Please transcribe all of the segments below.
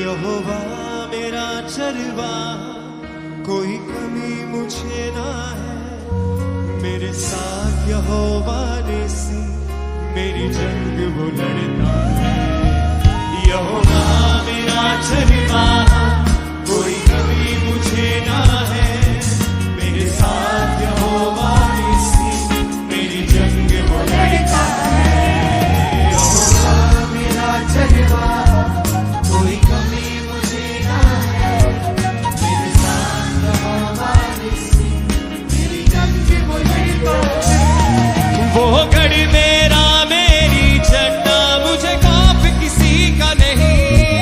यहोवा मेरा चरवाहा, कोई कमी मुझे ना है। मेरे साथ यहोवा निस्सी, मेरी जंग वो लड़ता है। यहोवा मेरा चरवाहा, कोई कमी मुझे ना है। मेरे साथ यहोवा निस्सी, मेरी जंग वो लड़ता है। यहोवा मेरा चरवाहा, कोई कमी मुझे ना है। मेरे साथ यहोवा निस्सी, मेरी जंग वो लड़ता है। वो गढ़ मेरा, मेरी चड्डा, मुझे खौफ किसी का नहीं।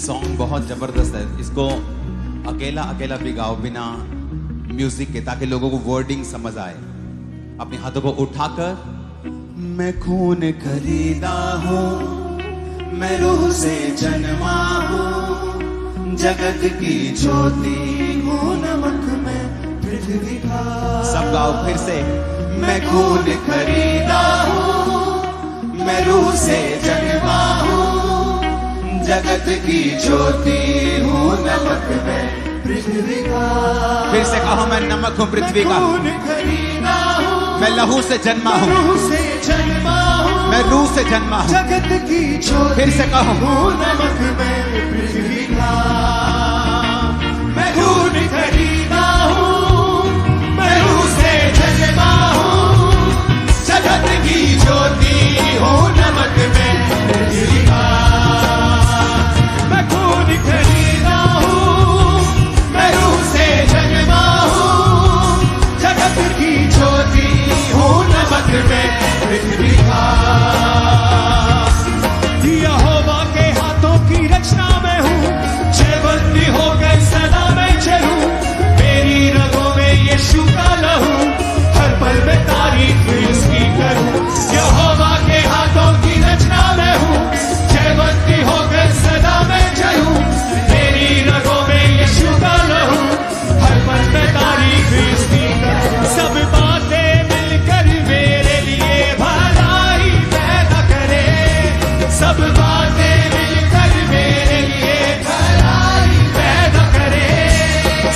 सॉन्ग बहुत जबरदस्त है। इसको अकेला अकेला भी गाओ बिना म्यूजिक के, ताकि लोगों को वर्डिंग समझ आए। अपने हाथों को उठाकर मैं खून खरीदा हूँ, मैं रूह से जन्मा हूँ, जगत की ज्योति हूँ, नमक में पृथ्वी का। सब गाओ फिर से। मैं खून खरीदा हूँ, मैं रूह से जन्मा हूँ, जगत की ज्योति हूँ, नमक में पृथ्वी का। फिर से कहो मैं नमक हूँ पृथ्वी का, मैं लहू से जन्मा हूँ, मैं रूह से जन्मा हूँ, जगत की ज्योति। फिर से कहो नमक में पृथ्वी का। मैं खून खरीदा हूँ, मैं रूह से जन्मा हूँ, जगत की ज्योति हूँ, नमक में पृथ्वी का। मैं खून खरीदा हूँ, मैं रूह से जन्मा हूँ, जगत की ज्योति हूँ, नमक में पृथ्वी का। यहोवा के हाथों की रचना में हूँ, जयवंती हो गई सदा मैं चलूं, मेरी रगों में यीशु का लहू, हर पल में तारीफ उसकी करूं। यहोवा के हाथों की रचना में हूँ, जयवंती हो गई सदा मैं चलूं, मेरी रगों में यीशु का लहू, हर पल में तारीफ उसकी करूं। सब बातें मिलकर मेरे लिए भलाई पैदा करे, सब बातें मिलकर मेरे लिए भलाई पैदा करे,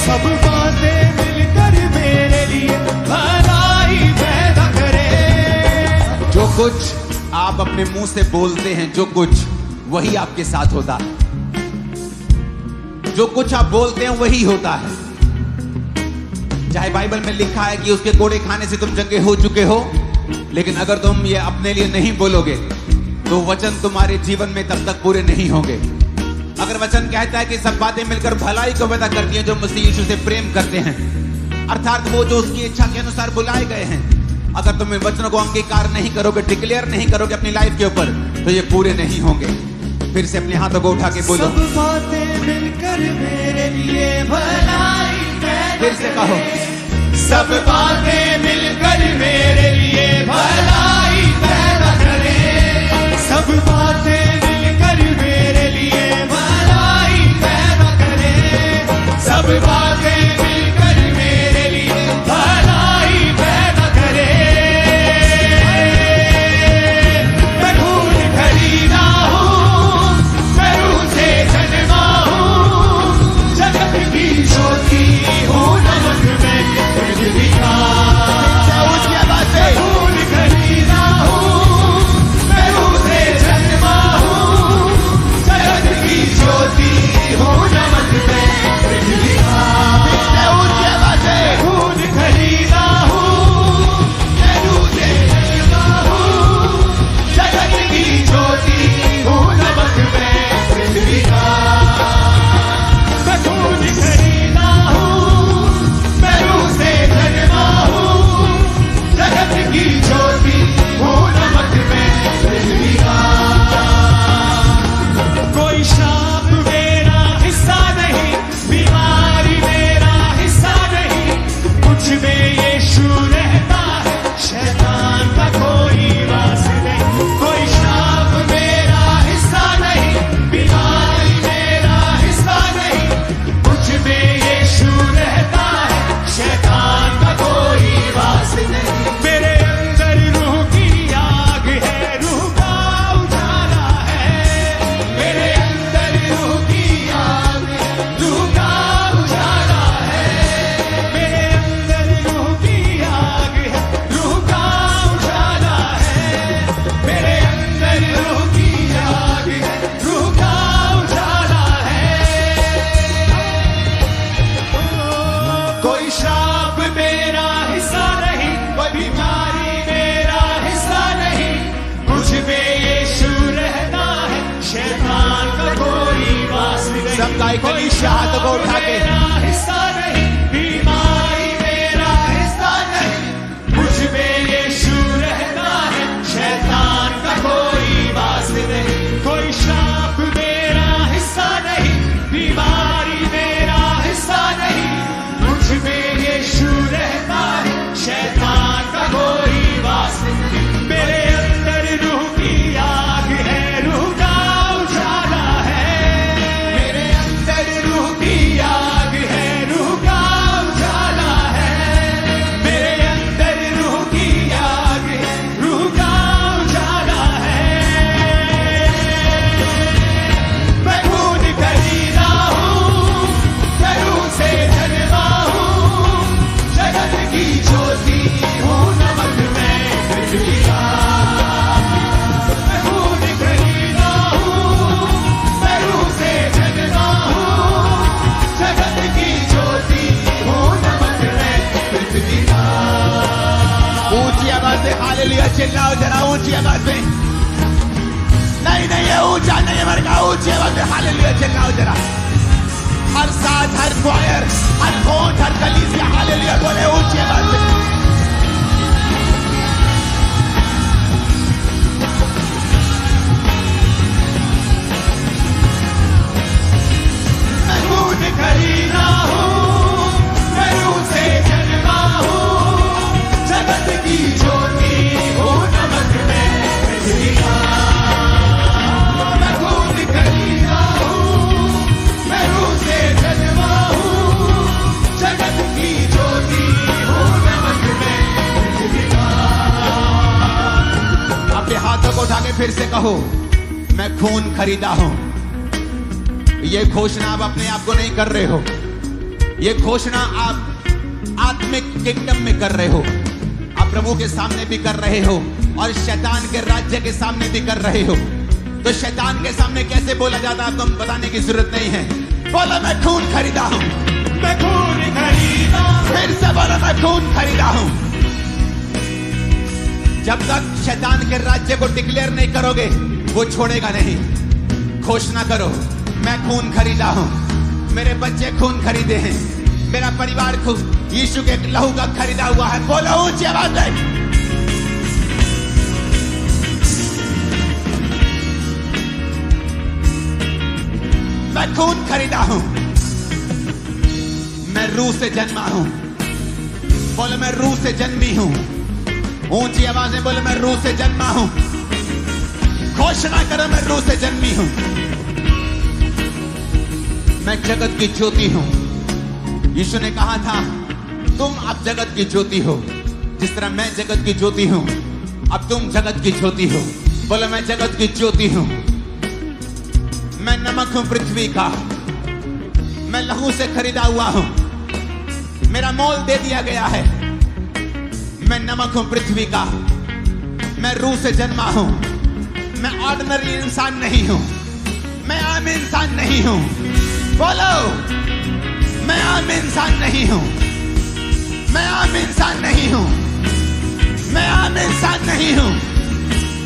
सब बातें मिलकर मेरे लिए भलाई पैदा करे। जो कुछ आप अपने मुंह से बोलते हैं, जो कुछ वही आपके साथ होता है, जो कुछ आप बोलते हैं वही होता है। चाहे बाइबल में लिखा है कि उसके कोड़े खाने से तुम चंगे हो चुके हो, लेकिन अगर तुम ये अपने लिए नहीं बोलोगे तो वचन तुम्हारे जीवन में तब तक पूरे नहीं होंगे। अगर वचन कहता है कि सब बातें मिलकर भलाई को पैदा करती हैं जो मसीह यीशु से प्रेम करते हैं, अर्थात वो जो उसकी इच्छा के अनुसार बुलाए गए हैं, अगर तुम इन वचनों को अंगीकार नहीं करोगे, डिक्लेयर नहीं करोगे अपनी लाइफ के ऊपर, तो ये पूरे नहीं होंगे। फिर से अपने हाथों को उठा के बोलो सब बातें मिलकर मेरे लिए भलाई पैदा। फिर से कहो सब बातें मिलकर मेरे लिए भलाई पैदा करे, सब बातें मिलकर मेरे लिए भलाई पैदा करे, सब बातें मिलकर मेरे लिए भलाई पैदा करे। मैं खून खरीदा हूँ, मैं रूह से जन्मा हूँ, जगत की ज्योति हूँ, नमक में पृथ्वी का। उसकी आवाज से खून खरीदा हूँ, मैं रूह से जन्मा हूँ, जगत की ज्योति हूँ, नमक में पृथ्वी का। उसकी आवाज से खून खरीदा हूँ, मैं रूह से जन्मा हूँ, जगत की ज्योति हूँ, नमक में पृथ्वी का। मैं खून खरीदा हूँ, मैं रूह से जन्मा हूँ, जगत की ज्योति हूँ, नमक में पृथ्वी का। कोई शाप मेरा हिस्सा नहीं, बीमारी मेरा हिस्सा नहीं, मुझ में यीशु रहता है, शैतान का कोई वास नहीं। कोई शाप मेरा हिस्सा नहीं, बीमारी मेरा हिस्सा नहीं, मुझ में यीशु रहता है, शैतान का कोई वास नहीं। मेरे अंदर रूह की आग है, रूह का उजाला है, मेरे अंदर रूह की आग है, रूह का उजाला है, मेरे अंदर रूह की आग है, रूह का उजाला है, मेरे अंदर रूह की आग है, रूह का उजाला है। कोई श्राप मेरा हिस्सा नहीं, कोई बीमारी मेरा हिस्सा नहीं, मुझ में यीशु रहता है, शैतान का कोई वास नहीं। सब गायक कोई हाथों को उठा के मेरा हिस्सा नहीं, बीमारी मेरा हिस्सा नहीं, मुझ में यीशु रहता है, शैतान का कोई वास नहीं। कोई श्राप मेरा हिस्सा नहीं, बीमारी मेरा हिस्सा नहीं, मुझ में यीशु रहता है, शैतान का कोई वास नहीं। मेरे अंदर रूह की आग है, रूह का उजाला है, मेरे अंदर रूह की आग है, रूह का उजाला है, मेरे अंदर रूह की आग है, रूह का उजाला है। मैं खून खरीदा हूँ, मैं रूह से जन्मा हूँ, जगत की ज्योति हूँ, नमक मैं पृथ्वी का। मैं खून खरीदा हूँ, मैं रूह से जन्मा हूँ, जगत की ज्योति हूँ, नमक मैं पृथ्वी का। ऊंची आवाज से हालेलुया चिल्लाओ जरा, ऊंची आवाज में। नहीं नहीं, ये ऊंचा नहीं है मेरे का, ऊंची आवाज में हालेलुया चिल्लाओ जरा। हर साथ, हर क्वायर, हर कोट, हर कलीसिया हालेलुया बोले ऊंची आवाज में। मैं खून खरीदा हूँ, मैं रूह से जन्मा हूँ, जगत की ज्योति हूँ, नमक मैं पृथ्वी का। मैं खून खरीदा हूँ, मैं रूह से जन्मा हूँ, जगत की ज्योति हूँ, नमक मैं पृथ्वी का। अपने हाथों को उठा के फिर से कहो, मैं खून खरीदा हूं। ये घोषणा आप अपने आप को नहीं कर रहे हो, ये घोषणा आप आत्मिक किंगडम में कर रहे हो, आप प्रभु के सामने भी कर रहे हो और शैतान के राज्य के सामने भी कर रहे हो। तो शैतान के सामने कैसे बोला जाता है आपको बताने की जरूरत नहीं है। बोलो मैं खून खरीदा हूं। मैं खून खरीदा हूँ, फिर से बोलो मैं खून खरीदा हूं। जब तक शैतान के राज्य को डिक्लेयर नहीं करोगे वो छोड़ेगा नहीं। घोषणा करो, मैं खून खरीदा हूं, मेरे बच्चे खून खरीदे हैं, मेरा परिवार खून यीशु के लहू का खरीदा हुआ है। बोलो ऊंची आवाज में। मैं खून खरीदा हूं, मैं रूह से जन्मा हूं। बोलो मैं रूह से जन्मी हूं। ऊंची आवाज में बोलो मैं रूह से जन्मा हूं। घोषणा करो मैं रूह से जन्मी हूं। मैं जगत की ज्योति हूं। यीशु ने कहा था तुम अब जगत की ज्योति हो, जिस तरह मैं जगत की ज्योति हूं अब तुम जगत की ज्योति हो। बोलो मैं जगत की ज्योति हूं। मैं नमक हूं पृथ्वी का, मैं लहू से खरीदा हुआ हूं, मेरा मोल दे दिया गया है। मैं नमक हूं पृथ्वी का, मैं रूह से जन्मा हूं, मैं ऑर्डिनरी इंसान नहीं हूं, मैं आम इंसान नहीं हूं। बोलो मैं आम इंसान नहीं हूं, मैं आम इंसान नहीं हूं, मैं आम इंसान नहीं हूं।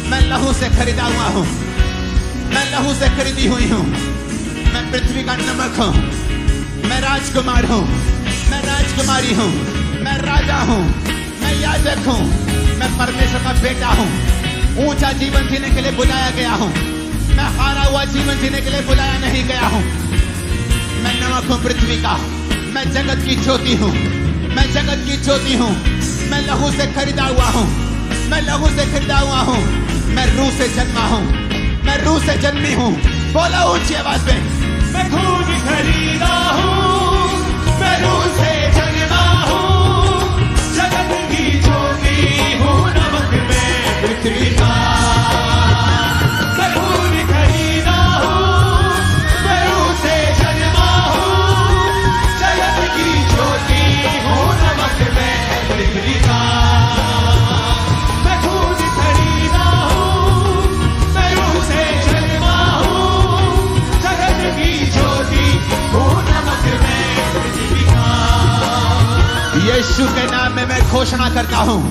मैं लहू से खरीदा हुआ हूं, मैं लहू से खरीदी हुई हूं। मैं पृथ्वी का नमक हूं, मैं राजकुमार हूं, मैं राजकुमारी हूं, मैं राजा हूं, मैं याजक हूं, मैं परमेश्वर का बेटा हूं। ऊंचा जीवन जीने के लिए बुलाया गया हूं, मैं हारा हुआ जीवन जीने के लिए बुलाया नहीं गया हूं। मैं नमक हूं पृथ्वी का, मैं जगत की ज्योति हूं, मैं जगत की ज्योति हूं। मैं लहू से खरीदा हुआ हूं, मैं लहू से खरीदा हुआ हूं। मैं रूह से जन्मा हूं, मैं रूह से जन्मी हूं। बोलो ऊंची आवाज में। मैं खून खरीदा हूँ, मैं रूह से जन्मा हूँ, जगत की ज्योति हूँ, नमक मैं पृथ्वी का। मैं खून खरीदा हूँ, मैं रूह से जन्मा हूँ, जगत की ज्योति हूँ, नमक मैं पृथ्वी का। मैं खून खरीदा हूँ, मैं रूह से जन्मा हूँ, जगत की ज्योति हूँ, नमक मैं पृथ्वी का। यीशु के नाम में मैं घोषणा करता हूं,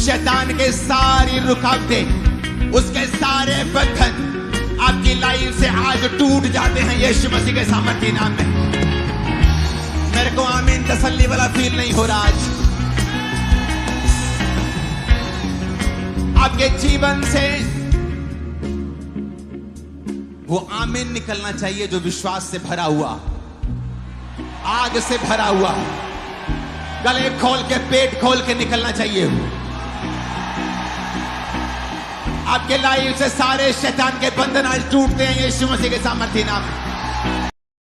शैतान के सारी रुकावटें, उसके सारे बंधन आपकी लाइफ से आज टूट जाते हैं यीशु मसीह के सामर्थ्य नाम में। मेरे को आमीन तसल्ली वाला फील नहीं हो रहा आज। आपके जीवन से वो आमीन निकलना चाहिए जो विश्वास से भरा हुआ, आग से भरा हुआ, गले खोल के पेट खोल के निकलना चाहिए। आपके लाइफ से सारे शैतान के बंधन आज टूटते हैं यीशु मसीह के सामर्थ्य नाम में।